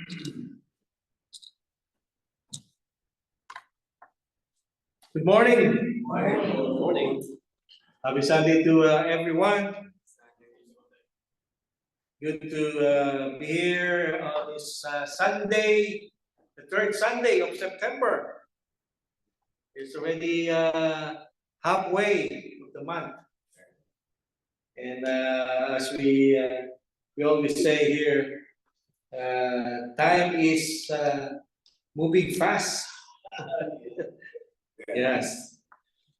Good morning. Good morning. Happy Sunday to everyone. Good to be here on this Sunday, the third Sunday of September. It's already halfway of the month. And as we always say here, time is moving fast. Yes.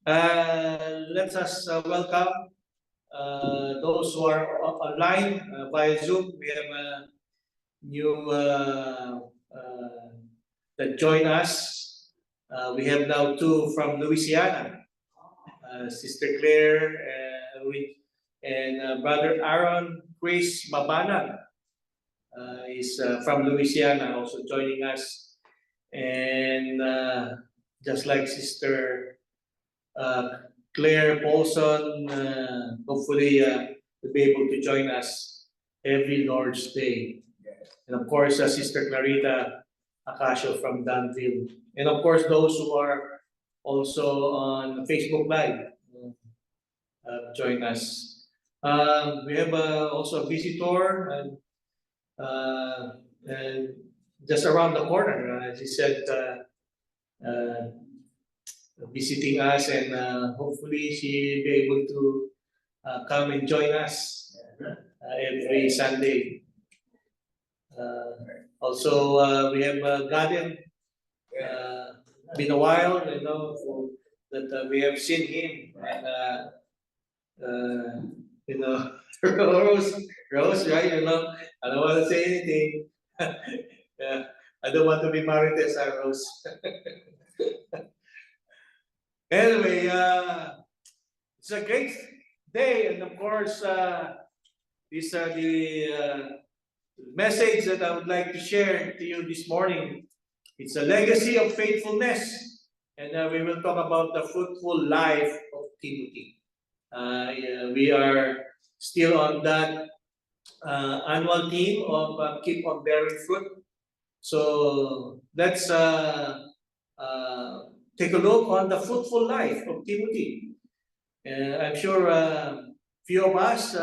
Let us welcome those who are online via Zoom. We have a new that join us. We have now two from Louisiana, Sister Claire and Brother Aaron Chris Mabanan is from Louisiana, also joining us. And just like Sister Claire Paulson, hopefully will be able to join us every Lord's Day. And of course, Sister Clarita Acacio from Danville. And of course, those who are also on Facebook Live join us. We have also a visitor and just around the corner, as he said, visiting us, and hopefully she will be able to come and join us every Sunday. Also, we have Gaden. Been a while, that we have seen him, and Rose, right? I don't want to say anything. I don't want to be Marites, Rose. Anyway, it's a great day, and of course, these are the message that I would like to share to you this morning. It's a legacy of faithfulness, and we will talk about the fruitful life of Timothy. We are still on that annual theme of keep on bearing fruit. So let's take a look on the fruitful life of Timothy. I'm sure few of us,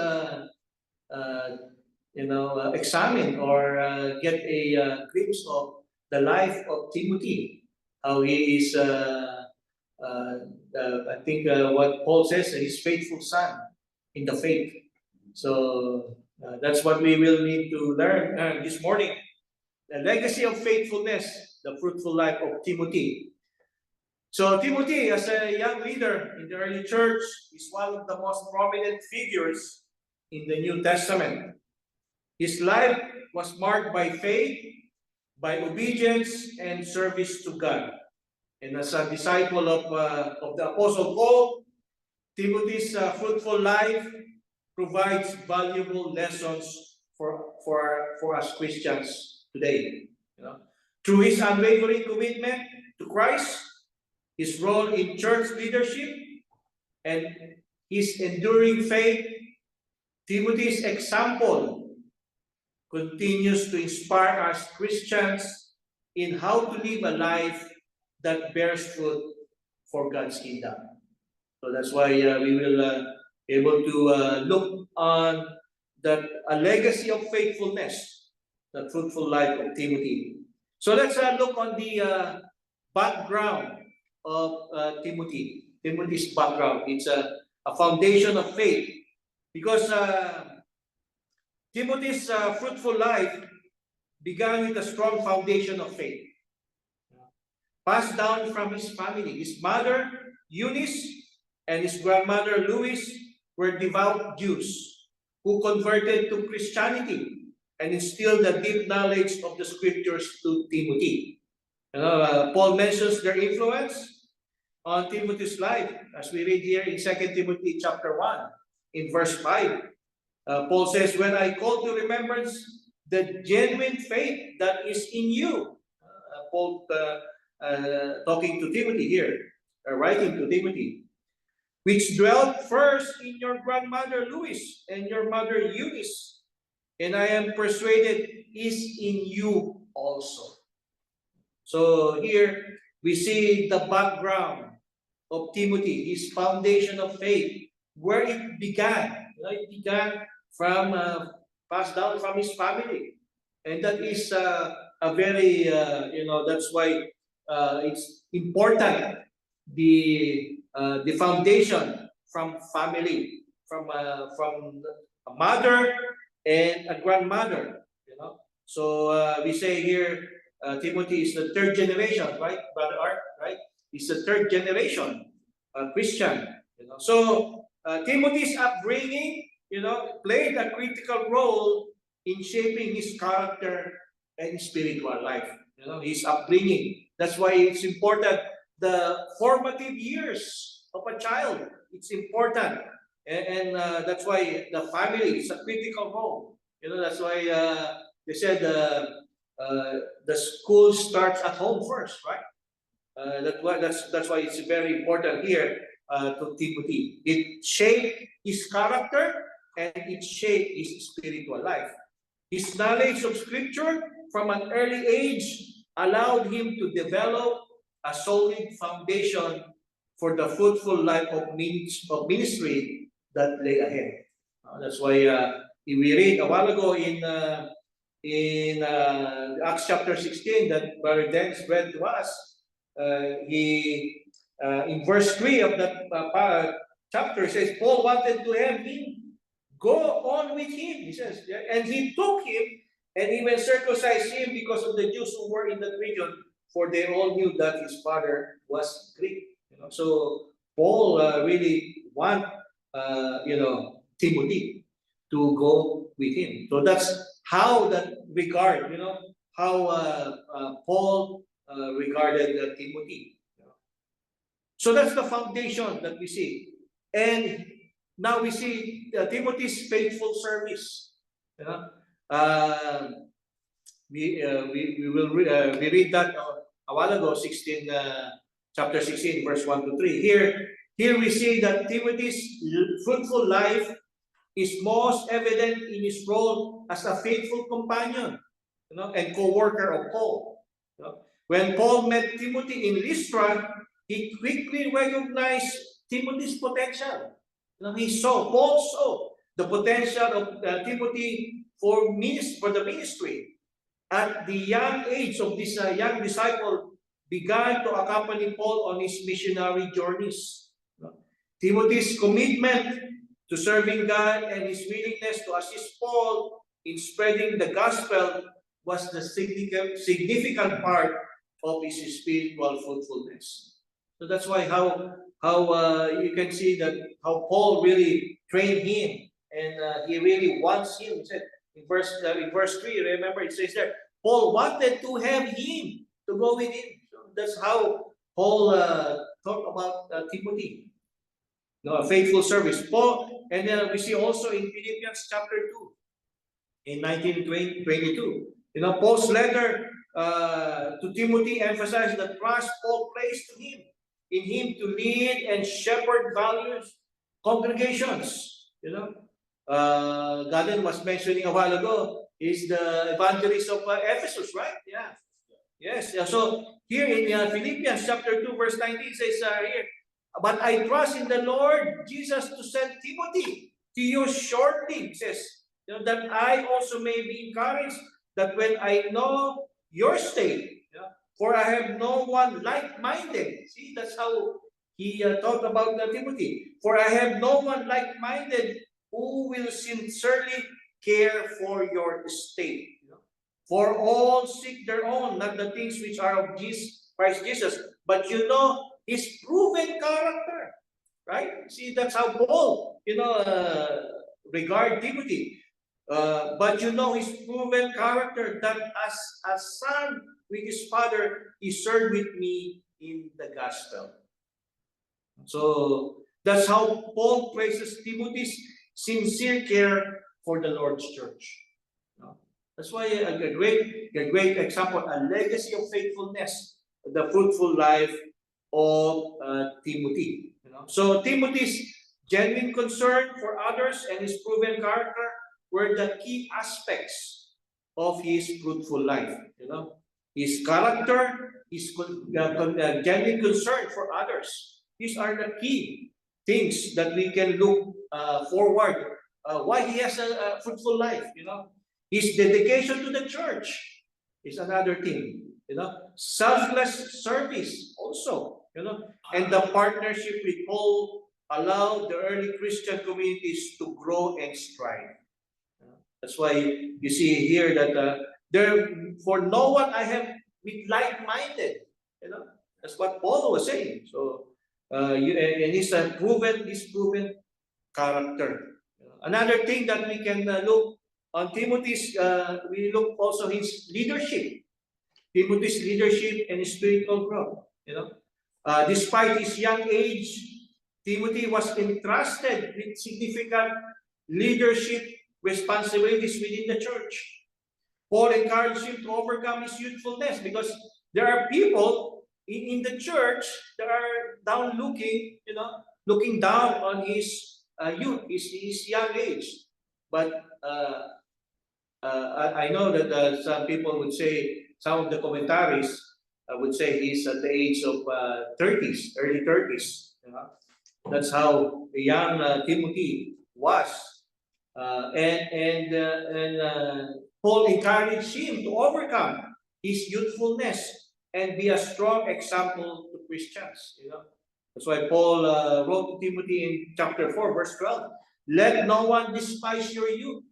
examine or get a glimpse of the life of Timothy, how he is, I think what Paul says, his faithful son in the faith. So that's what we will need to learn this morning. The legacy of faithfulness, the fruitful life of Timothy. So Timothy, as a young leader in the early church, is one of the most prominent figures in the New Testament. His life was marked by faith, by obedience, and service to God. And as a disciple of the Apostle Paul, Timothy's fruitful life provides valuable lessons for us Christians today. Through his unwavering commitment to Christ, his role in church leadership, and his enduring faith, Timothy's example continues to inspire us Christians in how to live a life that bears fruit for God's kingdom. So that's why we will be able to look on that a legacy of faithfulness, the fruitful life of Timothy. So let's look on the background of Timothy. Timothy's background. It's a foundation of faith, because Timothy's fruitful life began with a strong foundation of faith, passed down from his family. His mother, Eunice, and his grandmother, Louis, were devout Jews who converted to Christianity and instilled the deep knowledge of the scriptures to Timothy. Paul mentions their influence on Timothy's life, as we read here in 2 Timothy chapter 1, in verse 5. Paul says, when I call to remembrance the genuine faith that is in you. Paul talking to Timothy here, writing to Timothy, which dwelt first in your grandmother Louis and your mother Eunice, and I am persuaded is in you also. So here we see the background of Timothy, his foundation of faith, where it began. It began from passed down from his family, and that is a very that's why it's important, the foundation from family, from a mother and a grandmother. So we say here Timothy is the third generation, right, Brother Art, right? He's the third generation Christian. So Timothy's upbringing, played a critical role in shaping his character and spiritual life. His upbringing. That's why it's important. The formative years of a child, it's important, and that's why the family is a critical role. That's why they said the school starts at home first, right? That's why it's very important here to Timothy. It shaped his character and it shaped his spiritual life. His knowledge of Scripture from an early age allowed him to develop a solid foundation for the fruitful life of ministry that lay ahead. That's why we read a while ago in Acts chapter 16 that Brother Dennis read to us. He in verse 3 of that chapter says, Paul wanted to have him go on with him, he says, and he took him and even circumcised him because of the Jews who were in that region, for they all knew that his father was Greek. So Paul really want Timothy to go with him. So that's how that regard, how Paul regarded Timothy. So that's the foundation that we see. And now we see Timothy's faithful service. We read that a while ago, chapter 16, verse 1 to 3. Here we see that Timothy's fruitful life is most evident in his role as a faithful companion, and co-worker of Paul. When Paul met Timothy in Lystra, he quickly recognized Timothy's potential. Paul saw the potential of Timothy for the ministry. At the young age of this young disciple, began to accompany Paul on his missionary journeys. Timothy's commitment to serving God and his willingness to assist Paul in spreading the gospel was the significant part of his spiritual fruitfulness. So that's why how you can see that how Paul really trained him, and he really wants him. He said in verse 3, remember it says there, Paul wanted to have him to go with him. So that's how Paul talked about Timothy. A faithful service. Paul, and then we see also in Philippians chapter 2, in 19:22. Paul's letter to Timothy emphasized the trust Paul placed in him to lead and shepherd values congregations. Galen was mentioning a while ago is the evangelist of Ephesus, right? Yeah. Yes. So here in Philippians chapter 2, verse 19 says here, but I trust in the Lord Jesus to send Timothy to you shortly, it says, that I also may be encouraged that when I know your state, for I have no one like-minded. See, that's how he talked about Timothy. For I have no one like-minded who will sincerely care for your state. For all seek their own, not the things which are of Christ Jesus, but his proven character, right? See, that's how Paul, regard Timothy. But his proven character, that as a son with his father, he served with me in the gospel. So that's how Paul praises Timothy's sincere care for the Lord's church. That's why a great example, a legacy of faithfulness, the fruitful life of Timothy. So Timothy's genuine concern for others and his proven character were the key aspects of his fruitful life. His character, his genuine concern for others. These are the key things that we can look forward. Why he has a fruitful life. His dedication to the church is another thing. Selfless service also. And the partnership with Paul allowed the early Christian communities to grow and strive. That's why you see here that there for no one I have been like-minded. That's what Paul was saying. So and he's proven character. Another thing that we can look on Timothy's, we look also his leadership. Timothy's leadership and spiritual growth. Despite his young age, Timothy was entrusted with significant leadership responsibilities within the church. Paul encouraged him to overcome his youthfulness because there are people in the church that are looking down on his youth, his young age. But I know that some people would say, some of the commentaries would say he's at the age of 30s, early 30s. That's how young Timothy was. And Paul encouraged him to overcome his youthfulness and be a strong example to Christians. That's why Paul wrote to Timothy in chapter 4, verse 12, "Let no one despise your youth."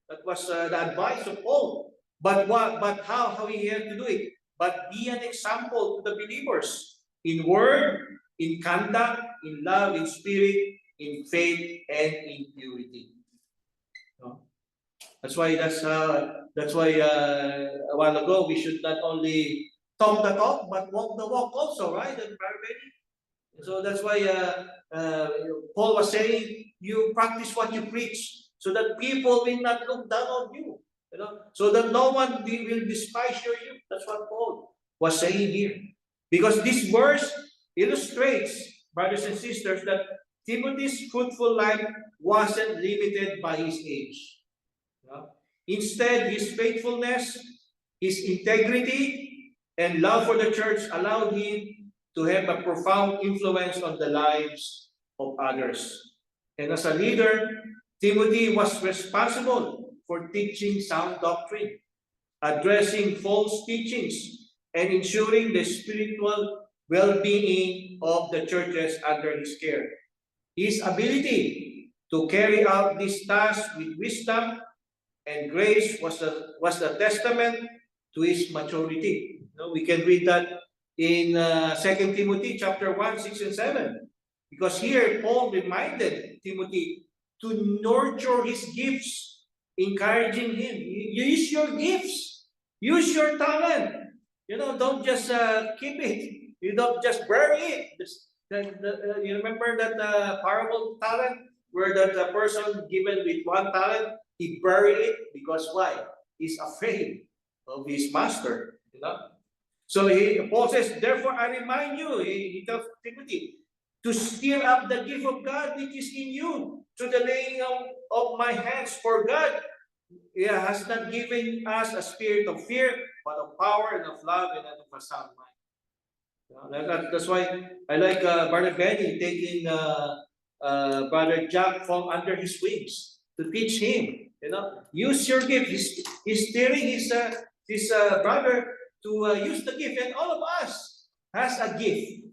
That was the advice of Paul. But how he had to do it? But be an example to the believers in word, in conduct, in love, in spirit, in faith, and in purity. That's why a while ago we should not only talk the talk but walk the walk also, right? So that's why Paul was saying, you practice what you preach, so that people will not look down on you. So that no one will despise your youth. That's what Paul was saying here. Because this verse illustrates, brothers and sisters, that Timothy's fruitful life wasn't limited by his age. Instead, his faithfulness, his integrity, and love for the church allowed him to have a profound influence on the lives of others. And as a leader, Timothy was responsible for teaching sound doctrine, addressing false teachings, and ensuring the spiritual well-being of the churches under his care. His ability to carry out this task with wisdom and grace was a testament to his maturity. We can read that in 2 Timothy chapter 1, 6 and 7. Because here, Paul reminded Timothy to nurture his gifts, encouraging him. Use your gifts. Use your talent. Don't just keep it. You don't just bury it. You remember that parable talent where that person given with one talent, he buried it because why? He's afraid of his master. So Paul says, therefore I remind you, he tells Timothy, to stir up the gift of God which is in you through the laying of my hands. For God has not given us a spirit of fear, but of power and of love and of a sound mind. That's why I like Brother Benny taking Brother Jack from under his wings to teach him. Use your gift. He's steering his brother to use the gift, and all of us has a gift.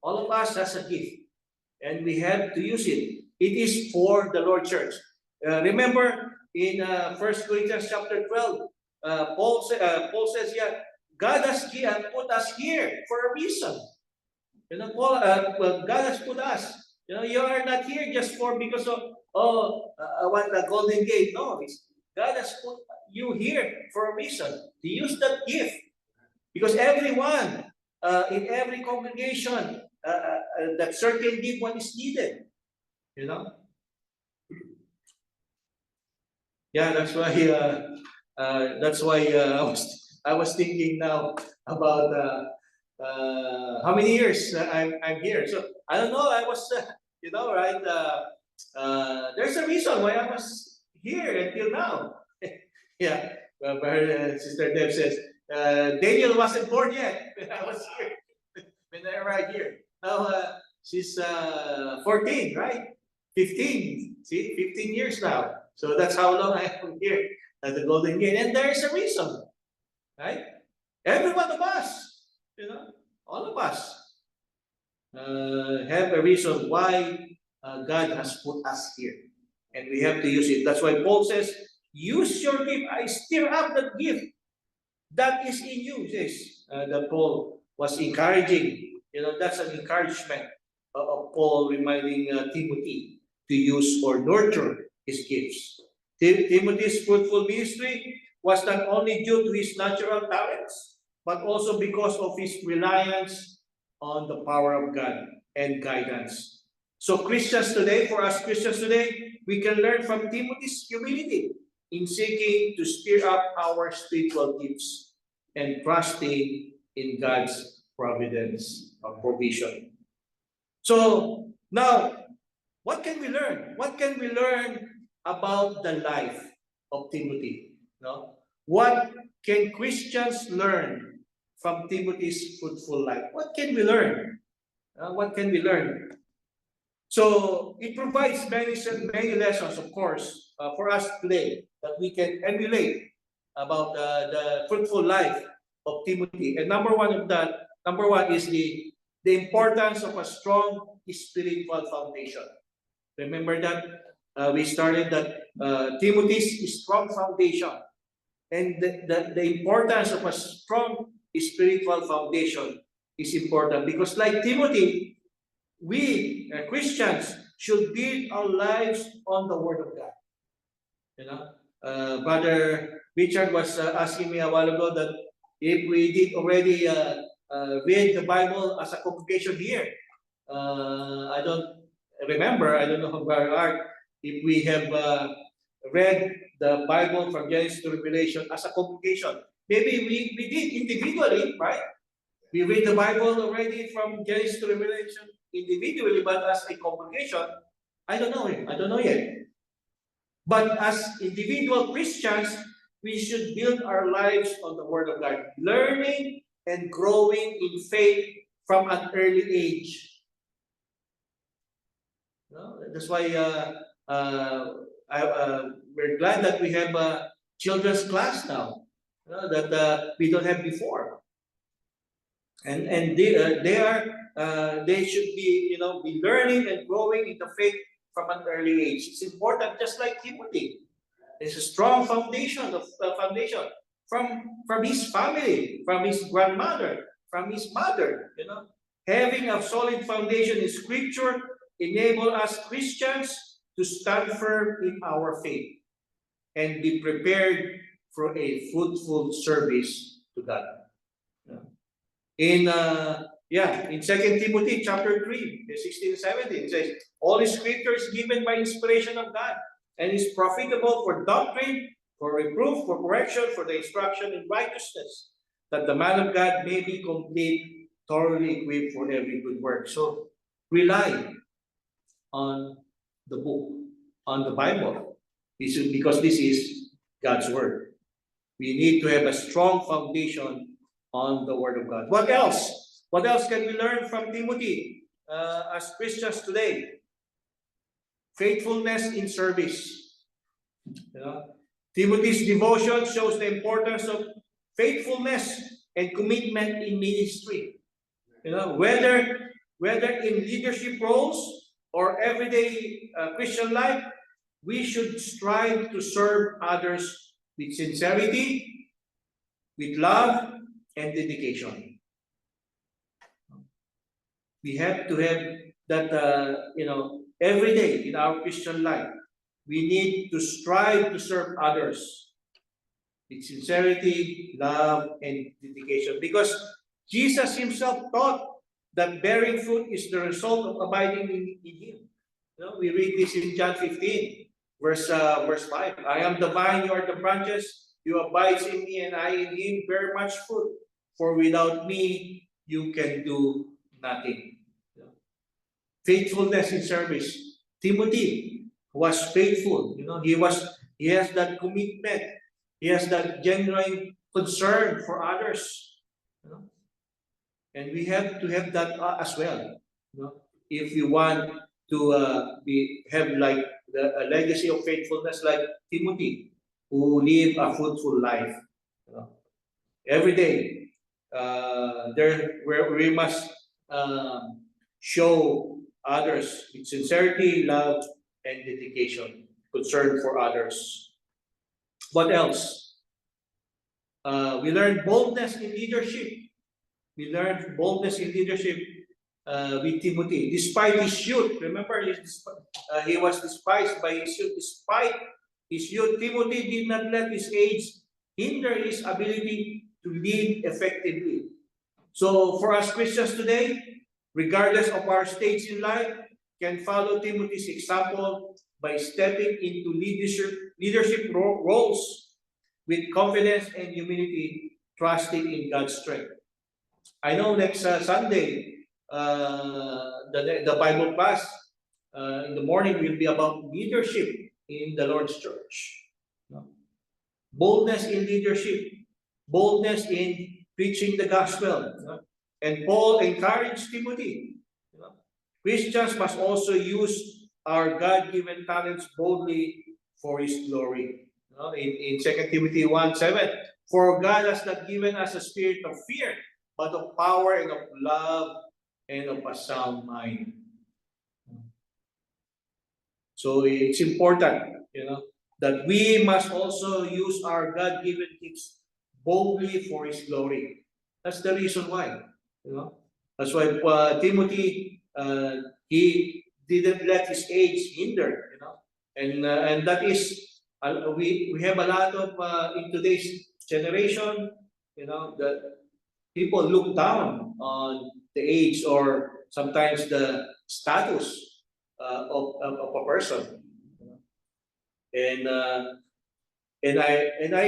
All of us has a gift, and we have to use it. It is for the Lord Church. Remember in 1 Corinthians chapter 12, Paul says, yeah, God has put us here for a reason. God has put us. You are not here just because of I want the golden gate. No, God has put you here for a reason, to use that gift. Because everyone in every congregation, that certain gift one is needed. Yeah, that's why I was thinking now about how many years I'm here. So I don't know. I was right. There's a reason why I was here until now. Yeah, Sister Deb says, Daniel wasn't born yet when I was here, when I arrived here. Now, she's 14, right? 15, see, 15 years now. So that's how long I am here at the Golden Gate. And there's a reason, right? Every one of us, all of us have a reason why God has put us here. And we have to use it. That's why Paul says, use your gift. I stir up that gift that is in you, says that Paul was encouraging. That's an encouragement of Paul reminding Timothy to use or nurture his gifts. Timothy's fruitful ministry was not only due to his natural talents, but also because of his reliance on the power of God and guidance. So Christians today, for us Christians today, we can learn from Timothy's humility in seeking to stir up our spiritual gifts and trusting in God's providence or provision. So now, what can we learn? What can we learn about the life of Timothy? No? What can Christians learn from Timothy's fruitful life? What can we learn? What can we learn? So it provides many lessons, of course, for us today that we can emulate about the fruitful life of Timothy. And number one is the importance of a strong spiritual foundation. Remember that we started that Timothy's strong foundation, and the importance of a strong spiritual foundation is important because, like Timothy, we Christians should build our lives on the Word of God. Brother Richard was asking me a while ago that if we did already read the Bible as a congregation here. I don't remember. I don't know, Brother Art, if we have read the Bible from Genesis to Revelation as a congregation. Maybe we did individually, right? We read the Bible already from Genesis to Revelation individually, but as a congregation, I don't know it. I don't know yet. But as individual Christians, we should build our lives on the Word of God, learning and growing in faith from an early age. That's why we're glad that we have a children's class now that we don't have before. And they should be be learning and growing in the faith from an early age. It's important, just like Timothy. There's a strong foundation from his family, from his grandmother, from his mother. Having a solid foundation in Scripture enable us Christians to stand firm in our faith and be prepared for a fruitful service to God. In 2 Timothy chapter 3, 16 and 17, it says, all Scripture is given by inspiration of God and is profitable for doctrine, for reproof, for correction, for the instruction in righteousness, that the man of God may be complete, thoroughly equipped for every good work. So rely on the book, on the Bible, because this is God's word. We need to have a strong foundation on the Word of God. What else? What else can we learn from Timothy as Christians today? Faithfulness in service. Timothy's devotion shows the importance of faithfulness and commitment in ministry. Whether in leadership roles or everyday Christian life, we should strive to serve others with sincerity, with love, and dedication. We have to have that, every day in our Christian life. We need to strive to serve others with sincerity, love, and dedication. Because Jesus himself taught that bearing fruit is the result of abiding in him. We read this in John 15, verse 5. I am the vine, you are the branches. You abide in me, and I in him, bear much fruit. For without me, you can do nothing. Faithfulness in service. Timothy was faithful. He has that commitment He has that genuine concern for others. You know? And we have to have that as well. You know? If we want to have like a legacy of faithfulness like Timothy, who live a fruitful life. You know? Every day, there where we must show others with sincerity, love, and dedication, concern for others. What else? We learn boldness in leadership. We learned boldness in leadership with Timothy. Despite his youth, remember, he was despised by his youth. Despite his youth, Timothy did not let his age hinder his ability to lead effectively. So for us Christians today, regardless of our stage in life, can follow Timothy's example by stepping into leadership roles with confidence and humility, trusting in God's strength. I know next Sunday, the Bible class in the morning will be about leadership in the Lord's church. Boldness in leadership, boldness in preaching the gospel. And Paul encouraged Timothy. Christians must also use our God-given talents boldly for His glory. In 2 Timothy 1:7, for God has not given us a spirit of fear, but of power and of love and of a sound mind. So it's important, that we must also use our God-given gifts boldly for His glory. That's the reason why. That's why Timothy, he didn't let his age hinder. And that is, we have a lot of in today's generation, that people look down on the age or sometimes the status of a person. And I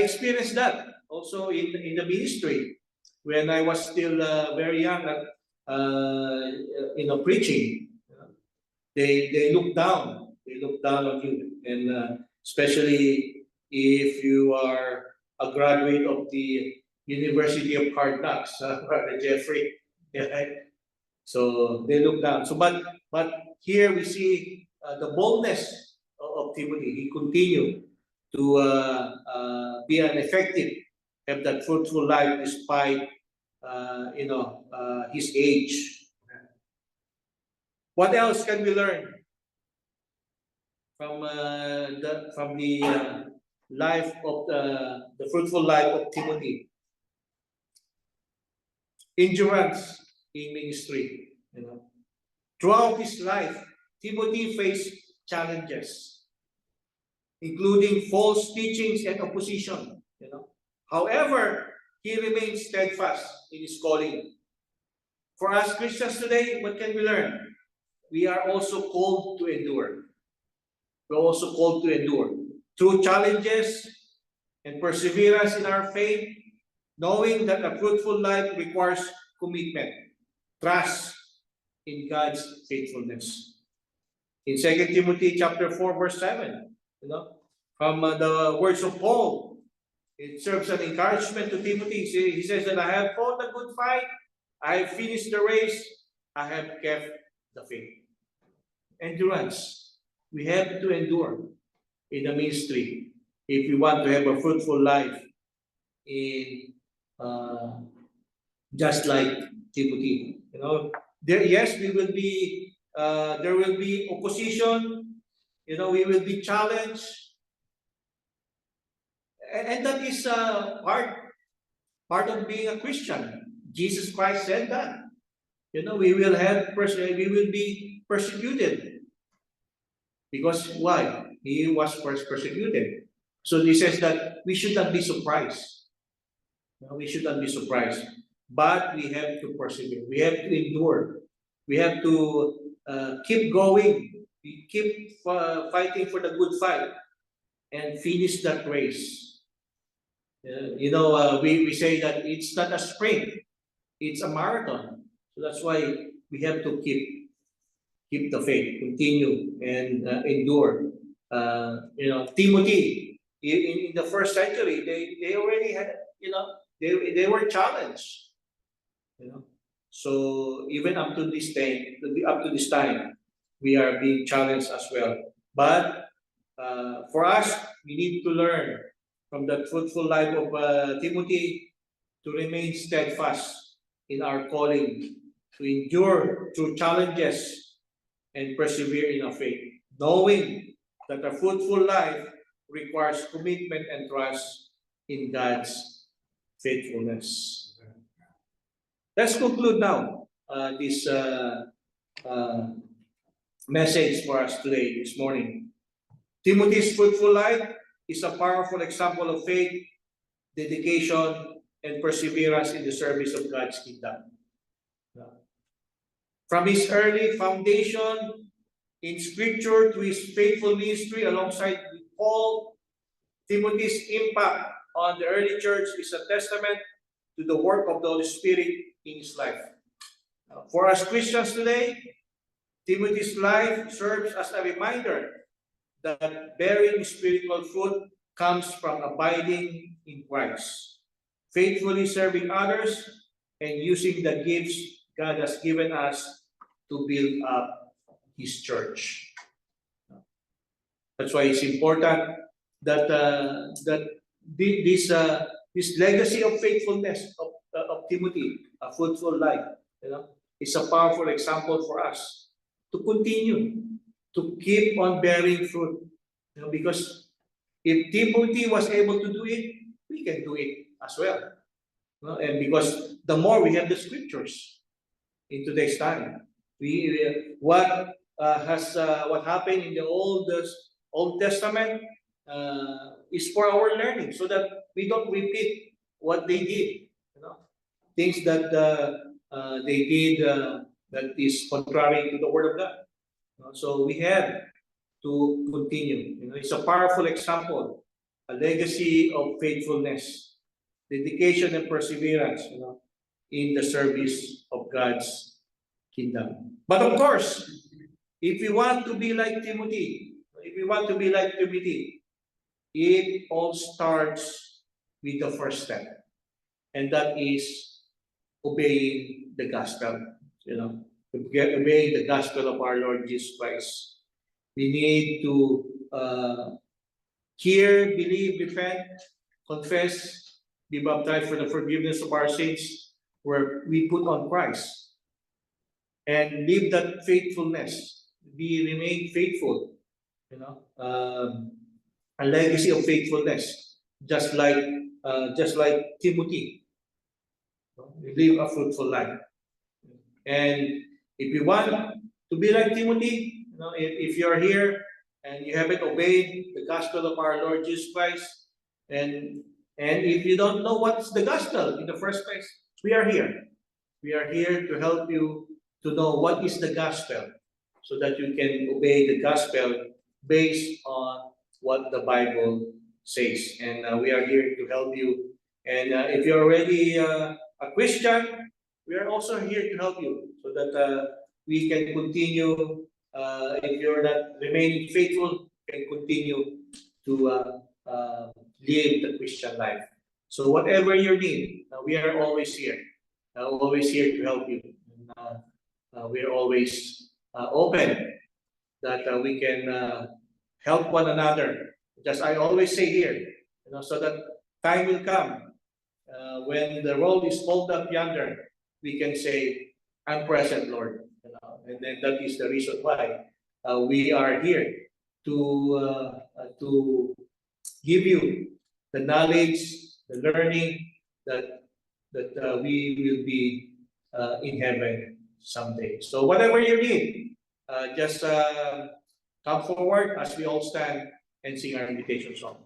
experienced that also in the ministry when I was still very young at preaching. They look down on you, and especially if you are a graduate of the University of Hard Knocks, Brother Jeffrey. Yeah. So they look down. So but here we see the boldness of Timothy. He continued to be an effective, have that fruitful life despite his age. What else can we learn from the life of the fruitful life of Timothy? Endurance in ministry. Throughout his life, Timothy faced challenges, including false teachings and opposition. However, he remained steadfast in his calling. For us Christians today, what can we learn? We are also called to endure. We're also called to endure through challenges and perseverance in our faith, knowing that a fruitful life requires commitment, trust in God's faithfulness. In 2 Timothy chapter 4, verse 7, from the words of Paul, it serves an encouragement to Timothy. He says that I have fought a good fight, I have finished the race, I have kept the faith. Endurance. We have to endure in the ministry if we want to have a fruitful life in just like Timothy. Yes, we will be there will be opposition, we will be challenged. And that is part of being a Christian. Jesus Christ said that. We will be persecuted. Because why? He was first persecuted. So he says that we should not be surprised. We should not be surprised. But we have to persevere. We have to endure. We have to keep going. We keep fighting for the good fight and finish that race. We say that it's not a sprint. It's a marathon. So that's why we have to keep the faith, continue and endure. Timothy in the first century, they already had, they were challenged, you know. So even up to this time, we are being challenged as well. But for us, we need to learn from the fruitful life of Timothy to remain steadfast in our calling, to endure through challenges and persevere in our faith, knowing that a fruitful life requires commitment and trust in God's faithfulness. Let's conclude now this message for us today, this morning. Timothy's fruitful life is a powerful example of faith, dedication, and perseverance in the service of God's kingdom. From his early foundation in Scripture to his faithful ministry alongside Paul, Timothy's impact on the early church is a testament to the work of the Holy Spirit in his life. For us Christians today, Timothy's life serves as a reminder that bearing spiritual fruit comes from abiding in Christ, faithfully serving others, and using the gifts God has given us to build up His church. That's why it's important that this legacy of faithfulness of Timothy, a fruitful life, is a powerful example for us to continue to keep on bearing fruit. Because if Timothy was able to do it, we can do it as well. And because the more we have the scriptures in today's time, what happened in the Old Testament is for our learning, so that we don't repeat what they did. Things that they did that is contrary to the Word of God. So we have to continue. It's a powerful example, a legacy of faithfulness, dedication, and perseverance. In the service of God's kingdom. But of course, if we want to be like Timothy, it all starts with the first step, and that is obeying the gospel. Obeying the gospel of our Lord Jesus Christ. We need to hear, believe, repent, confess, be baptized for the forgiveness of our sins, where we put on Christ, and live that faithfulness. Remain faithful. A legacy of faithfulness, just like Timothy. Live a fruitful life. And if you want to be like Timothy, if you're here and you haven't obeyed the gospel of our Lord Jesus Christ, and if you don't know what's the gospel in the first place, we are here. We are here to help you to know what is the gospel, so that you can obey the gospel based on what the Bible says. And we are here to help you. And if you're already a Christian, we are also here to help you, so that we can continue. If you're not remaining faithful, can continue to live the Christian life. So whatever your need, we are always here. Always here to help you. We are always open that we can help one another. Just I always say here, so that time will come when the road is pulled up yonder, we can say, "I'm present, Lord." And then that is the reason why we are here to give you the knowledge, the learning that we will be in heaven someday. So whatever you need, just come forward as we all stand and sing our invitation song.